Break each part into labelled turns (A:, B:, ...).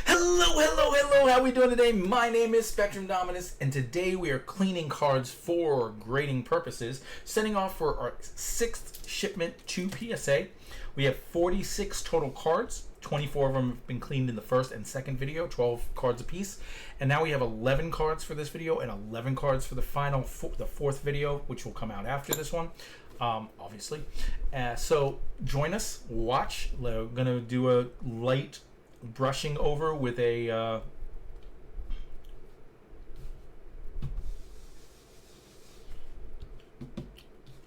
A: Hello, how we doing today? My name is Spectrum Dominus, and today we are cleaning cards for grading purposes, sending off for our 6th shipment to PSA. We have 46 total cards. 24 of them have been cleaned in the first and second video, 12 cards apiece. And now we have 11 cards for this video and 11 cards for the the fourth video, which will come out after this one, obviously. So join us, watch. We're going to do a light brushing over with a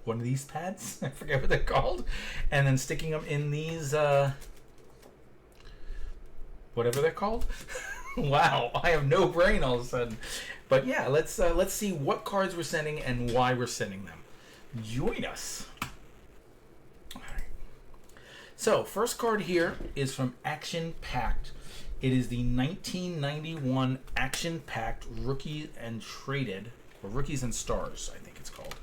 A: one of these pads. I forget what they're called. And then sticking them in these whatever they're called. Wow, I have no brain all of a sudden. But yeah, let's see what cards we're sending and why we're sending them. Join us. All right. So, first card here is from Action Packed. It is the 1991 Action Packed Rookie and Traded, or Rookies and Stars, I think it's called.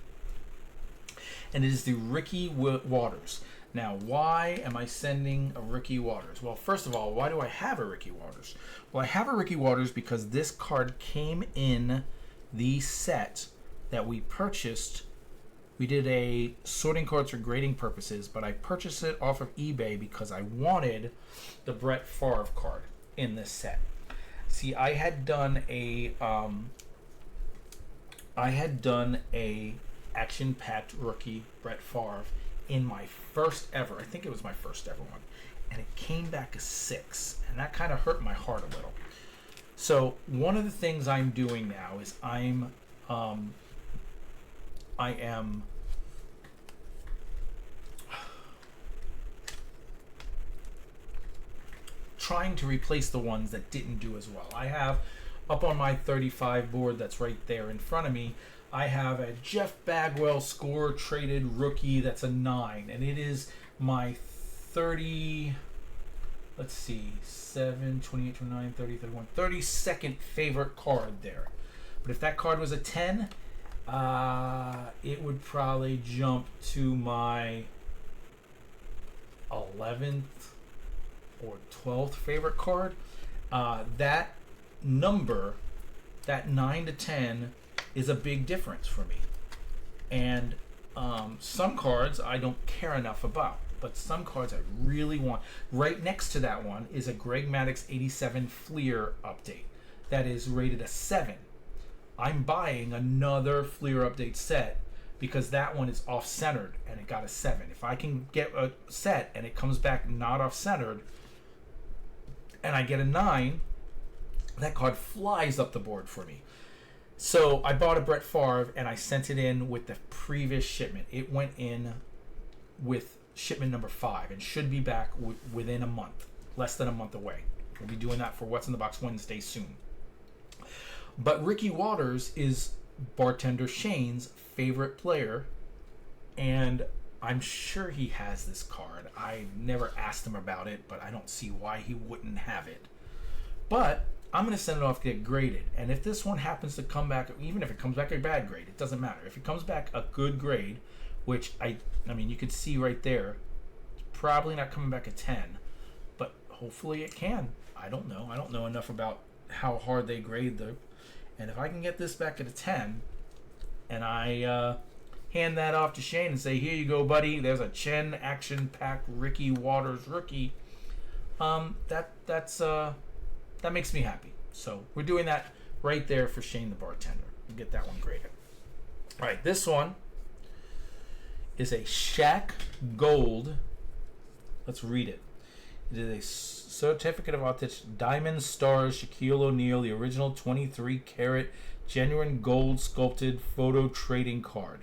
A: And it is the Ricky Waters. Now, why am I sending a Ricky Waters? Well, first of all, why do I have a Ricky Waters? Well, I have a Ricky Waters because this card came in the set that we purchased. We did a sorting cards for grading purposes, but I purchased it off of eBay because I wanted the Brett Favre card in this set. See, I had done a action-packed rookie Brett Favre in my first ever, I think it was my first ever one, and it came back a 6, and that kind of hurt my heart a little. So one of the things I'm doing now is I am trying to replace the ones that didn't do as well. I have up on my 35 board that's right there in front of me, I have a Jeff Bagwell score traded rookie that's a 9, and it is my 30, let's see, 7, 28, 29, 30, 31, 32nd favorite card there. But if that card was a 10, it would probably jump to my 11th or 12th favorite card. That number, that 9 to 10, is a big difference for me. And some cards I don't care enough about, but some cards I really want. Right next to that one is a Greg Maddux 87 Fleer update that is rated a 7. I'm buying another Fleer update set because that one is off-centered and it got a 7. If I can get a set and it comes back not off-centered and I get a 9, that card flies up the board for me. So I bought a Brett Favre and I sent it in with the previous shipment. It went in with shipment number 5 and should be back within a month, less than a month away. We'll be doing that for What's in the Box Wednesday soon. But Ricky Waters is Bartender Shane's favorite player, and I'm sure he has this card. I never asked him about it, but I don't see why he wouldn't have it. But I'm going to send it off to get graded. And if this one happens to come back, even if it comes back a bad grade, it doesn't matter. If it comes back a good grade, which I mean, you could see right there, it's probably not coming back a 10, but hopefully it can. I don't know. I don't know enough about how hard they grade them. And if I can get this back at a 10, and I hand that off to Shane and say, here you go, buddy. There's a Chen action-packed Ricky Waters rookie. That makes me happy. So we're doing that right there for Shane the bartender. We'll get that one graded. All right, this one is a Shaq Gold. Let's read it. It is a certificate of authenticity, Diamond Stars, Shaquille O'Neal, the original 23 karat genuine gold sculpted photo trading card.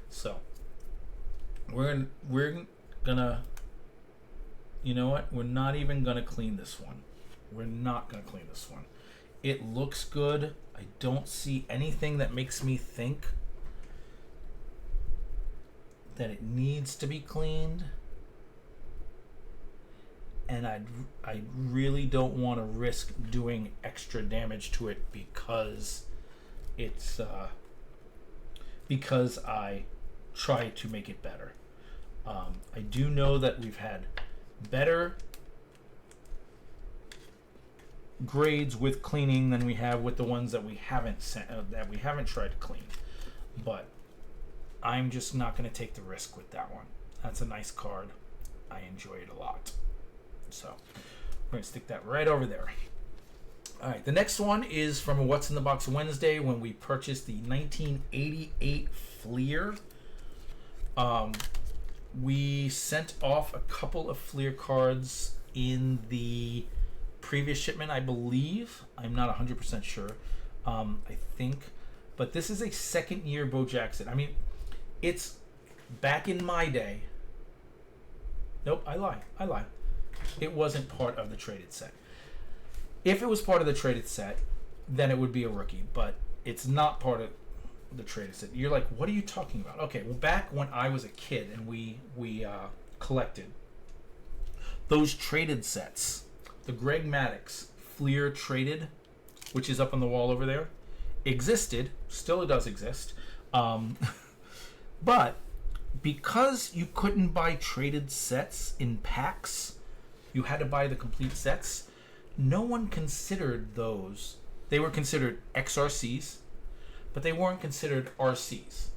A: So we're gonna, you know what? We're not even gonna clean this one. We're not going to clean this one. It looks good. I don't see anything that makes me think that it needs to be cleaned. And I really don't want to risk doing extra damage to it because it's because I try to make it better. I do know that we've had better grades with cleaning than we have with the ones that we haven't tried to clean. But I'm just not going to take the risk with that one. That's a nice card. I enjoy it a lot. So we're going to stick that right over there. All right, the next one is from a What's in the Box Wednesday when we purchased the 1988 Fleer. We sent off a couple of Fleer cards in the previous shipment, I believe. I'm not 100% sure. I think. But this is a second year Bo Jackson. I mean, it's back in my day. Nope, I lie. It wasn't part of the traded set. If it was part of the traded set, then it would be a rookie. But it's not part of the traded set. You're like, what are you talking about? Okay, well, back when I was a kid and we collected those traded sets, the Greg Maddux Fleer traded, which is up on the wall over there, existed. Still, it does exist. But because you couldn't buy traded sets in packs, you had to buy the complete sets. No one considered those. They were considered XRCs, but they weren't considered RCs.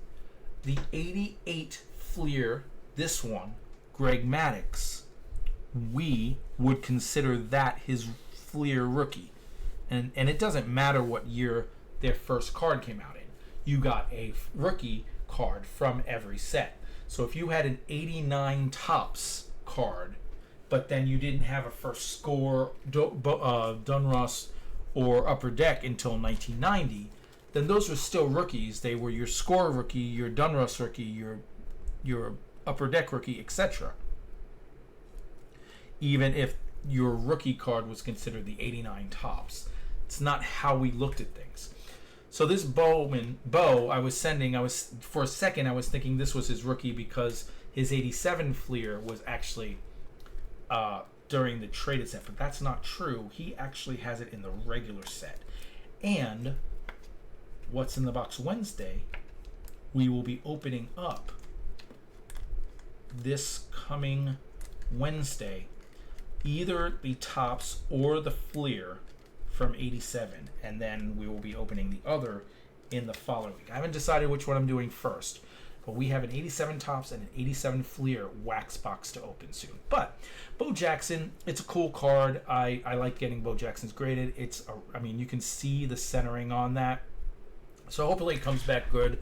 A: The 88 Fleer, this one, Greg Maddux, we would consider that his Fleer rookie. And it doesn't matter what year their first card came out in. You got a rookie card from every set. So if you had an 89 Topps card, but then you didn't have a first score Dunross or Upper Deck until 1990, then those were still rookies. They were your score rookie, your Dunross rookie, your Upper Deck rookie, etc. Even if your rookie card was considered the 89 Topps. It's not how we looked at things. So this Bo, for a second I was thinking this was his rookie because his 87 Fleer was actually during the traded set, but that's not true. He actually has it in the regular set. And What's in the Box Wednesday, we will be opening up this coming Wednesday either the Topps or the Fleer from 87, and then we will be opening the other in the following week. I haven't decided which one I'm doing first, but we have an 87 Topps and an 87 Fleer wax box to open soon. But Bo Jackson, it's a cool card. I like getting Bo Jackson's graded. You can see the centering on that. So hopefully it comes back good.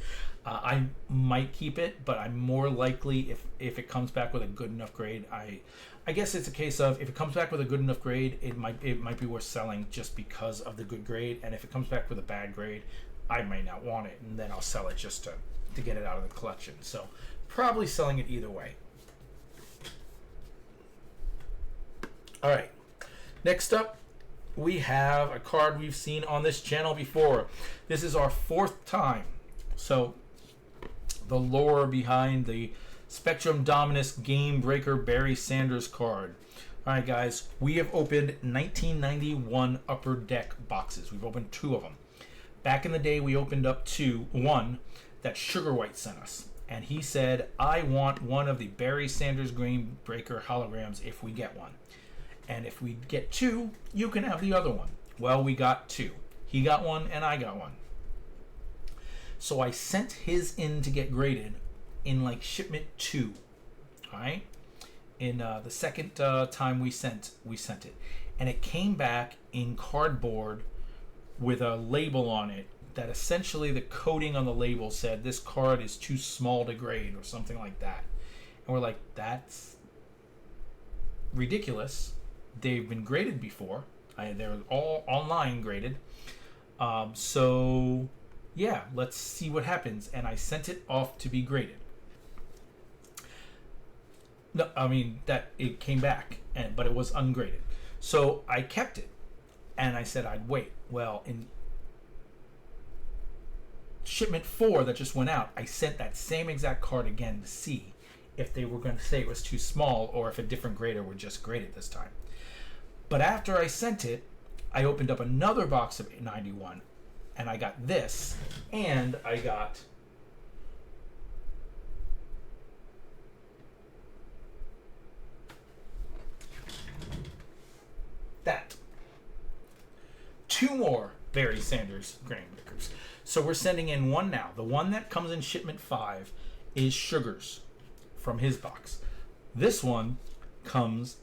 A: I might keep it, but I'm more likely if it comes back with a good enough grade. I guess it's a case of if it comes back with a good enough grade, it might be worth selling just because of the good grade. And if it comes back with a bad grade, I might not want it, and then I'll sell it just to get it out of the collection. So probably selling it either way. All right. Next up, we have a card we've seen on this channel before. This is our fourth time. So the lore behind the Spectrum Dominus Game Breaker Barry Sanders card. All right, guys, we have opened 1991 Upper Deck boxes. We've opened two of them. Back in the day, we opened up one that Sugar White sent us. And he said, I want one of the Barry Sanders Game Breaker holograms if we get one. And if we get two, you can have the other one. Well, we got two. He got one and I got one. So I sent his in to get graded in like shipment 2. All right? In the second time we sent it. And it came back in cardboard with a label on it that essentially the coding on the label said this card is too small to grade or something like that. And we're like, that's ridiculous. They've been graded before. They're all online graded. So yeah, let's see what happens. And I sent it off to be graded. No, I mean that it came back, but it was ungraded. So I kept it, and I said I'd wait. Well, in shipment 4 that just went out, I sent that same exact card again to see if they were going to say it was too small or if a different grader would just grade it this time. But after I sent it, I opened up another box of 91, and I got this, and I got that. 2 more Barry Sanders Granny Whitakers. So we're sending in one now. The one that comes in shipment 5 is Sugars from his box. This one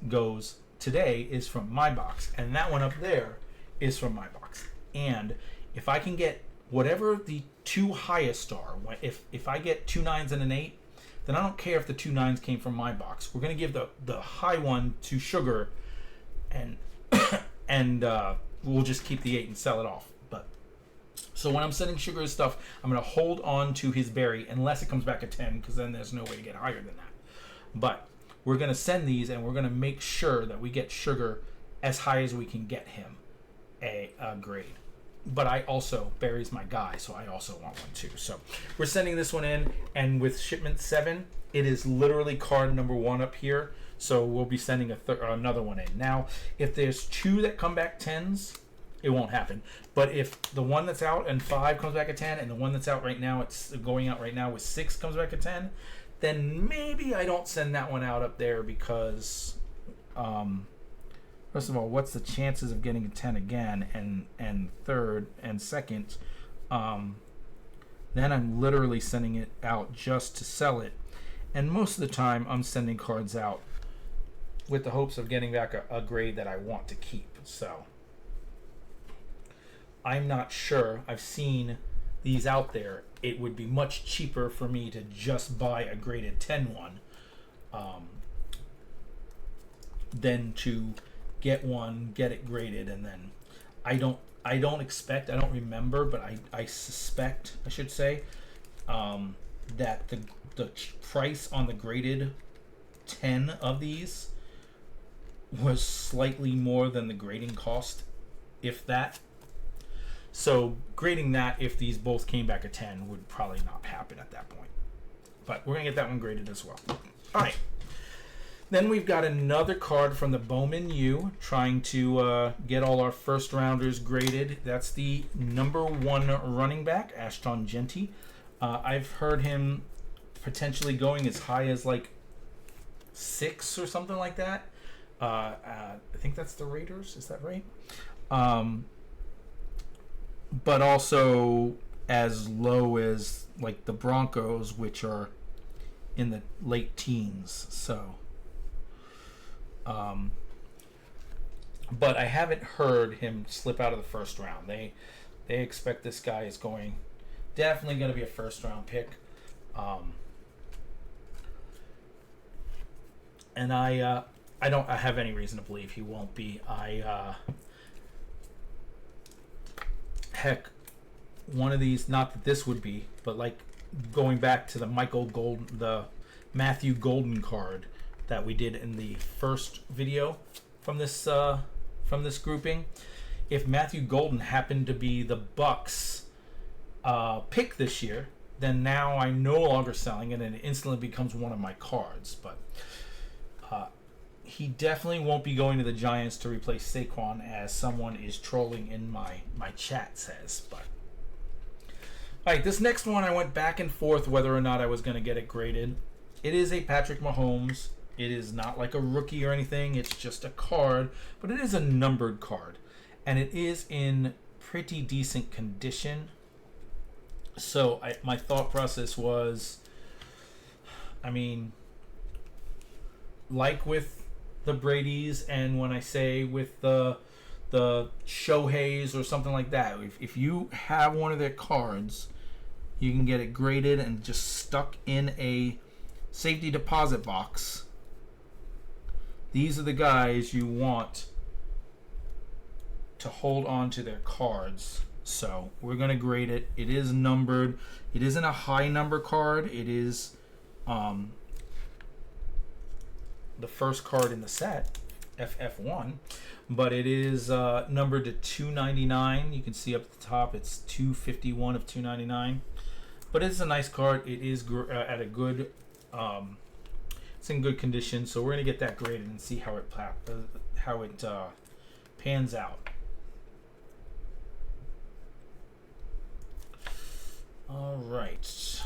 A: goes today is from my box, and that one up there is from my box. And if I can get whatever the 2 highest are, if I get 2 9s and an 8, then I don't care if the 2 9s came from my box. We're going to give the high one to Sugar, and and we'll just keep the 8 and sell it off. But so when I'm sending Sugar's stuff, I'm going to hold on to his Berry unless it comes back at 10, because then there's no way to get higher than that. But we're going to send these, and we're going to make sure that we get Sugar as high as we can get him a grade. But I also, Barry's my guy, so I also want one too. So we're sending this one in, and with shipment 7, it is literally card number 1 up here. So we'll be sending another one in. Now, if there's 2 that come back 10s, it won't happen. But if the one that's out and 5 comes back at 10, and the one that's out right now, it's going out right now with 6 comes back at 10, then maybe I don't send that one out up there because, first of all, what's the chances of getting a 10 again and third and second? Then I'm literally sending it out just to sell it. And most of the time, I'm sending cards out with the hopes of getting back a grade that I want to keep. So I'm not sure. I've seen these out there. It would be much cheaper for me to just buy a graded 10 one than to get it graded, and then I don't remember, but I suspect, I should say, that the price on the graded 10 of these was slightly more than the grading cost, if that. So grading that, if these both came back a 10, would probably not happen at that point. But we're going to get that one graded as well. All right. Then we've got another card from the Bowman U, trying to get all our first rounders graded. That's the number 1 running back, Ashton Genty. I've heard him potentially going as high as like 6 or something like that. I think that's the Raiders. Is that right? But also as low as like the Broncos, which are in the late teens. So, but I haven't heard him slip out of the first round. They expect this guy is definitely going to be a first round pick. And I don't have any reason to believe he won't be. Heck, one of these, not that this would be, but like going back to the Matthew Golden card that we did in the first video from this grouping. If Matthew Golden happened to be the Bucks pick this year, then now I'm no longer selling it, and it instantly becomes one of my cards. But he definitely won't be going to the Giants to replace Saquon, as someone is trolling in my chat says. But all right, this next one I went back and forth whether or not I was going to get it graded. It is a Patrick Mahomes. It is not like a rookie or anything. It's just a card, but it is a numbered card, and it is in pretty decent condition. So my thought process was, I mean, like with the Brady's, and when I say with the Shoheis or something like that, if you have one of their cards, you can get it graded and just stuck in a safety deposit box. These are the guys you want to hold on to their cards. So we're going to grade it. It is numbered. It isn't a high number card. It is the first card in the set, FF1, but it is numbered to 299. You can see up at the top it's 251 of 299, but it's a nice card. It is at a good it's in good condition, so we're gonna get that graded and see how it pans out. All right.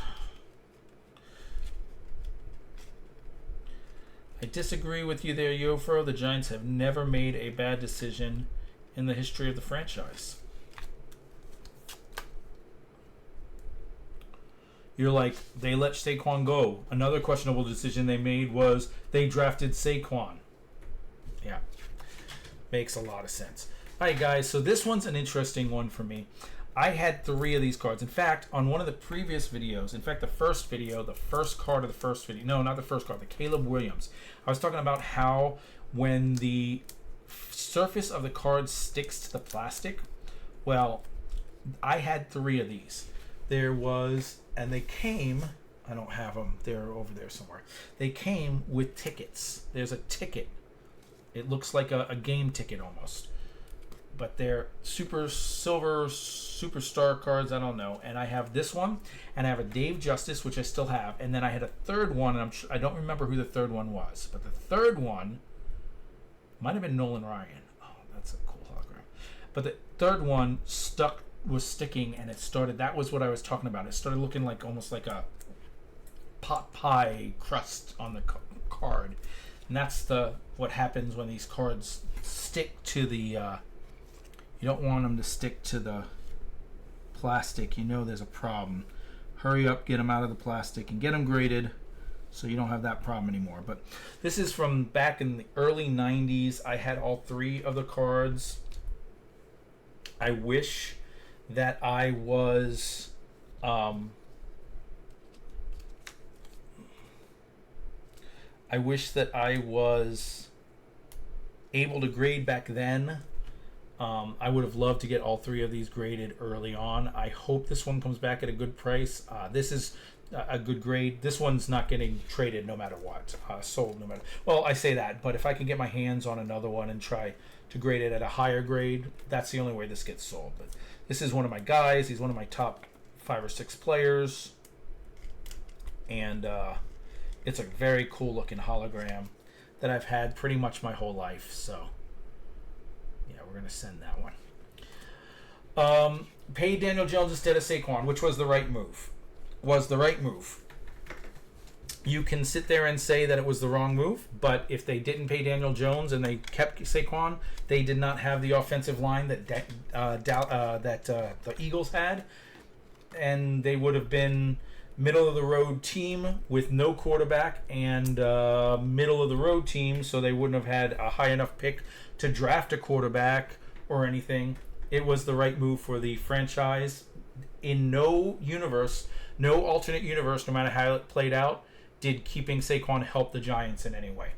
A: I disagree with you there, Yofro. The Giants have never made a bad decision in the history of the franchise. You're like, they let Saquon go. Another questionable decision they made was they drafted Saquon. Yeah. Makes a lot of sense. All right, guys. So this one's an interesting one for me. I had 3 of these cards. In fact, on one of the previous videos, in fact, the first video, the first card of the first video, no, not the first card, the Caleb Williams. I was talking about how when the surface of the card sticks to the plastic, well, I had 3 of these. There was, and they came, I don't have them, they're over there somewhere. They came with tickets. There's a ticket. It looks like a game ticket almost. But they're super silver superstar cards, I don't know. And I have this one, and I have a Dave Justice, which I still have, and then I had a third one, and I don't remember who the third one was, but the third one might have been Nolan Ryan. Oh, that's a cool hologram. But the third one was sticking, and it started. That was what I was talking about. It started looking like almost like a pot pie crust on the card, and that's what happens when these cards stick to the. You don't want them to stick to the plastic. You know there's a problem. Hurry up, get them out of the plastic and get them graded so you don't have that problem anymore. But this is from back in the early 90s. I had all 3 of the cards. I wish that I was able to grade back then. I would have loved to get all 3 of these graded early on. I hope this one comes back at a good price. This is a good grade. This one's not getting traded no matter what. Sold no matter. Well, I say that, but if I can get my hands on another one and try to grade it at a higher grade, that's the only way this gets sold. But this is one of my guys. He's one of my top 5 or 6 players. And it's a very cool looking hologram that I've had pretty much my whole life. So yeah, we're going to send that one. Pay Daniel Jones instead of Saquon, which was the right move. You can sit there and say that it was the wrong move, but if they didn't pay Daniel Jones and they kept Saquon, they did not have the offensive line that the Eagles had, and they would have been middle of the road team with no quarterback and middle of the road team, so they wouldn't have had a high enough pick to draft a quarterback or anything. It was the right move for the franchise. In no universe, no alternate universe, no matter how it played out, did keeping Saquon help the Giants in any way.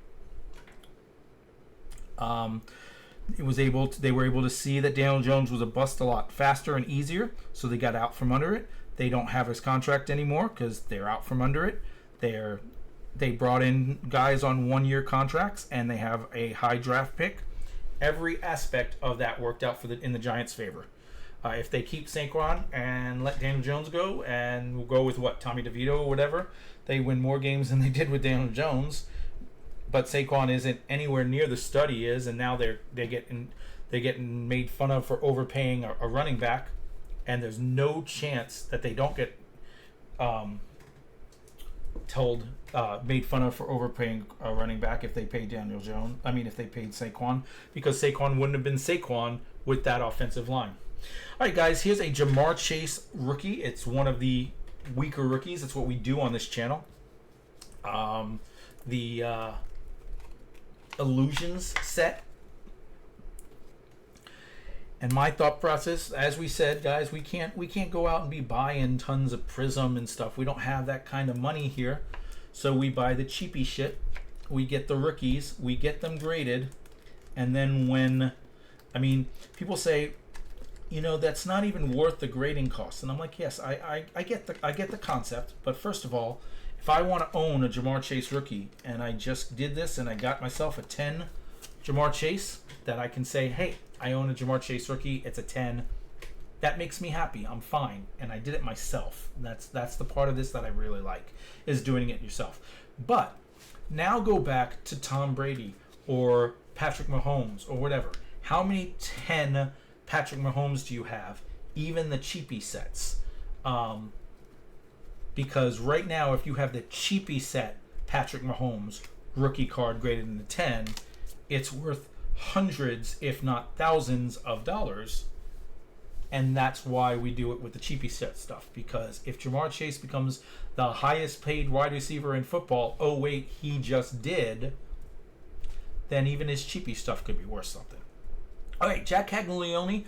A: They were able to see that Daniel Jones was a bust a lot faster and easier, so they got out from under it. They don't have his contract anymore because they're out from under it. They brought in guys on 1-year contracts, and they have a high draft pick. Every aspect of that worked out in the Giants' favor. If they keep Saquon and let Daniel Jones go, and we'll go with Tommy DeVito or whatever, they win more games than they did with Daniel Jones. But Saquon isn't anywhere near the stud he is, and now they're getting made fun of for overpaying a running back, and there's no chance that they don't get made fun of for overpaying a running back if they paid Daniel Jones. I mean, if they paid Saquon, because Saquon wouldn't have been Saquon with that offensive line. All right, guys, here's a Jamar Chase rookie. It's one of the weaker rookies. That's what we do on this channel. The Illusions set. And my thought process, as we said, guys, we can't go out and be buying tons of Prism and stuff. We don't have that kind of money here. So we buy the cheapy shit. We get the rookies. We get them graded. And then people say, that's not even worth the grading cost. And I'm like, yes, I get the concept. But first of all, if I want to own a Jamar Chase rookie, and I just did this and I got myself a 10 Jamar Chase, that I can say, hey, I own a Jamar Chase rookie, it's a 10. That makes me happy. I'm fine. And I did it myself. That's the part of this that I really like, is doing it yourself. But now go back to Tom Brady or Patrick Mahomes or whatever. How many 10 Patrick Mahomes do you have? Even the cheapy sets. Because right now, if you have the cheapy set Patrick Mahomes rookie card graded in the 10, it's worth hundreds, if not thousands of dollars. And that's why we do it with the cheapy set stuff. Because if Jamar Chase becomes the highest paid wide receiver in football, oh wait, he just did, then even his cheapy stuff could be worth something. All right, Jack Caglione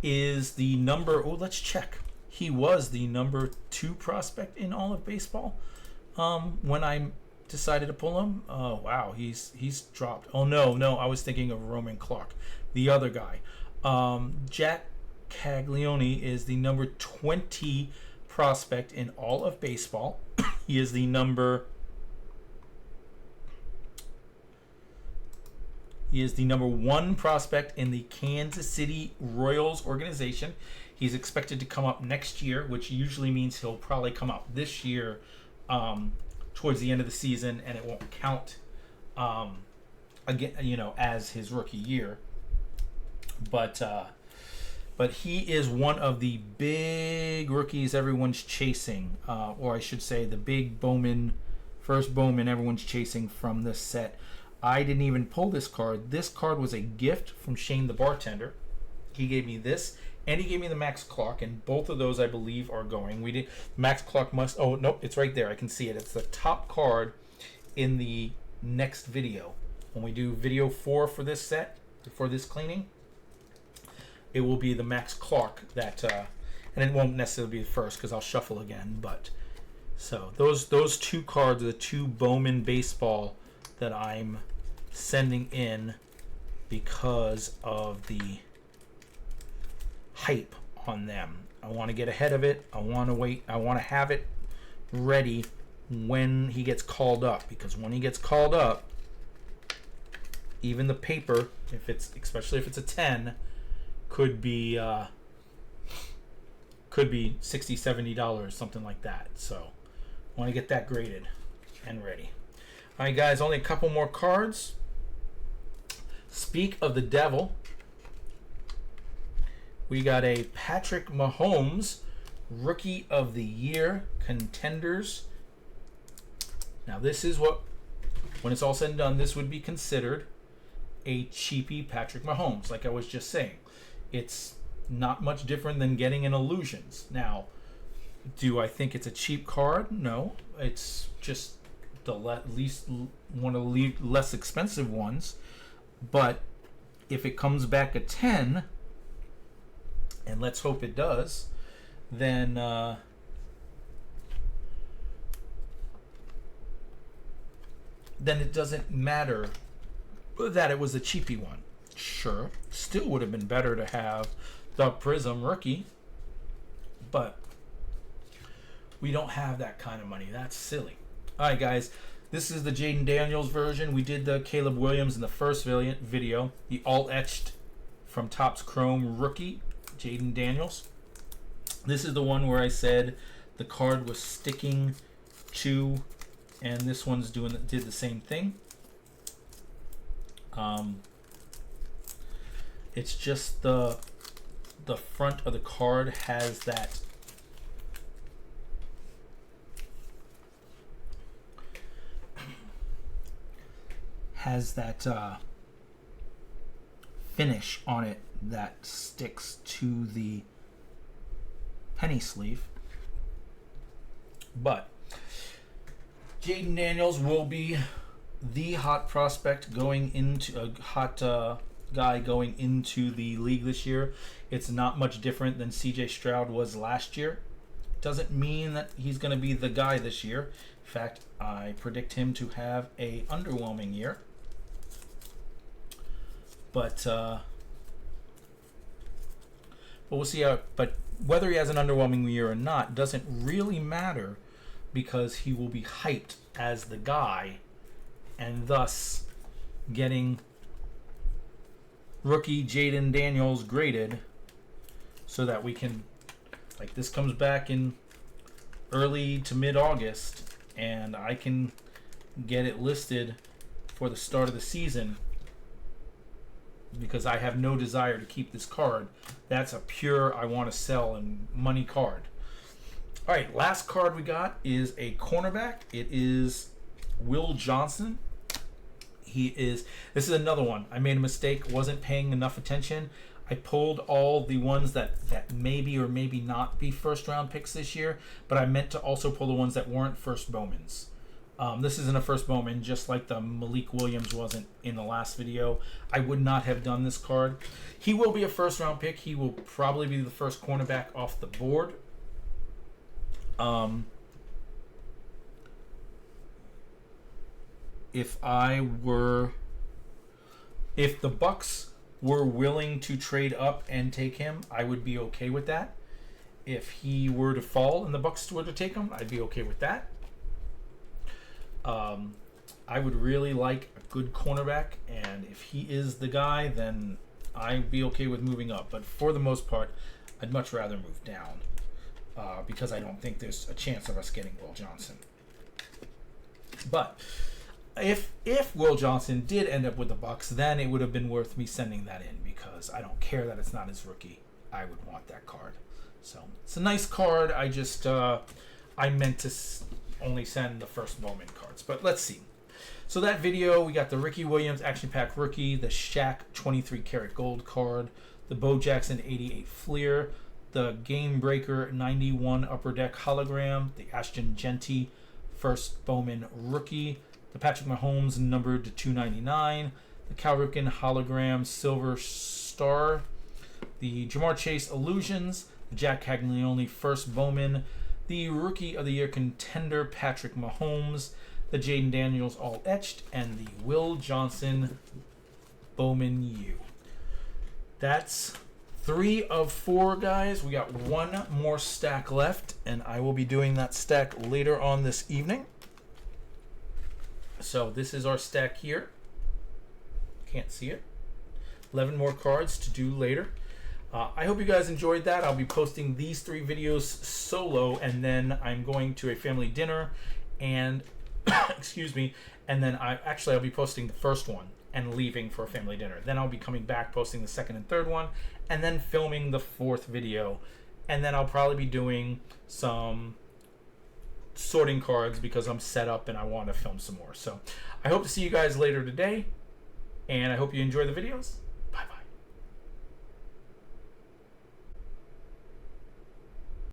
A: is the number. Oh, let's check. He was the number 2 prospect in all of baseball when I decided to pull him. Oh wow, he's dropped. Oh no, I was thinking of Roman Clark, the other guy. Jack Caglione is the number 20 prospect in all of baseball. He is the number 1 prospect in the Kansas City Royals organization. He's expected to come up next year, which usually means he'll probably come up this year towards the end of the season, and it won't count again, as his rookie year. But he is one of the big rookies everyone's chasing, or I should say the big first Bowman everyone's chasing from this set. I didn't even pull this card. This card was a gift from Shane the bartender. He gave me this, and he gave me the Max Clock, and both of those I believe are going. We did Max Clock must. Oh nope, it's right there. I can see it. It's the top card in the next video when we do video 4 for this set, for this cleaning. It will be the Max Clock that, and it won't necessarily be the first because I'll shuffle again. But so those 2 cards are the 2 Bowman baseball that I'm sending in because of the hype on them. I want to get ahead of it. I want to wait. I want to have it ready when he gets called up, because when he gets called up, even the paper, especially if it's a 10, could be $60, $70, something like that. So I want to get that graded and ready. All right, guys, only a couple more cards. Speak of the devil. We got a Patrick Mahomes Rookie of the Year contenders. Now, this is what, when it's all said and done, this would be considered a cheapy Patrick Mahomes, like I was just saying. It's not much different than getting an Illusions. Now, do I think it's a cheap card? No. It's just least one of the less expensive ones. But if it comes back a 10, and let's hope it does, then it doesn't matter that it was a cheapy one. Sure, still would have been better to have the Prism Rookie, but we don't have that kind of money. That's silly. All right, guys, this is the Jaden Daniels version. We did the Caleb Williams in the first video, the all-etched from Topps Chrome Rookie, Jaden Daniels. This is the one where I said the card was sticking to, and this one's did the same thing. It's just the front of the card has that finish on it that sticks to the penny sleeve. But Jaden Daniels will be the hot prospect going into a hot guy going into the league this year. It's not much different than CJ Stroud was last year. Doesn't mean that he's going to be the guy this year. In fact, I predict him to have a underwhelming year. But we'll see how. But whether he has an underwhelming year or not doesn't really matter, because he will be hyped as the guy, and thus getting rookie Jaden Daniels graded, so that we can, like, this comes back in early to mid-August, and I can get it listed for the start of the season, because I have no desire to keep this card. That's a pure I want to sell and money card. All right, last card we got is a cornerback. It is Will Johnson. This is another one. I made a mistake, wasn't paying enough attention. I pulled all the ones that maybe or maybe not be first round picks this year, but I meant to also pull the ones that weren't first Bowmans. This isn't a first Bowman, just like the Malik Williams wasn't in the last video. I would not have done this card. He will be a first round pick. He will probably be the first cornerback off the board. If the Bucks were willing to trade up and take him, I would be okay with that. If he were to fall and the Bucks were to take him, I'd be okay with that. I would really like a good cornerback, and if he is the guy, then I'd be okay with moving up. But for the most part, I'd much rather move down because I don't think there's a chance of us getting Will Johnson. But if Will Johnson did end up with the Bucks, then it would have been worth me sending that in because I don't care that it's not his rookie. I would want that card. So it's a nice card. I just I meant to only send the first Bowman cards, but let's see. So that video, we got the Ricky Williams Action Pack Rookie, the Shaq 23 Karat Gold card, the Bo Jackson 88 Fleer, the Game Breaker 91 Upper Deck Hologram, the Ashton Genty First Bowman Rookie, the Patrick Mahomes numbered to 299, the Cal Ripken Hologram Silver Star, the Jamar Chase Illusions, the Jack Caglione First Bowman, the Rookie of the Year contender Patrick Mahomes, the Jaden Daniels All Etched, and the Will Johnson Bowman U. That's 3 of 4, guys. We got one more stack left, and I will be doing that stack later on this evening. So this is our stack here. Can't see it. 11 more cards to do later. I hope you guys enjoyed that. I'll be posting these 3 videos solo, and then I'm going to a family dinner, and excuse me, and then I'll be posting the first one and leaving for a family dinner. Then I'll be coming back, posting the second and third one, and then filming the 4th video, and then I'll probably be doing some sorting cards because I'm set up and I want to film some more. So I hope to see you guys later today, and I hope you enjoy the videos.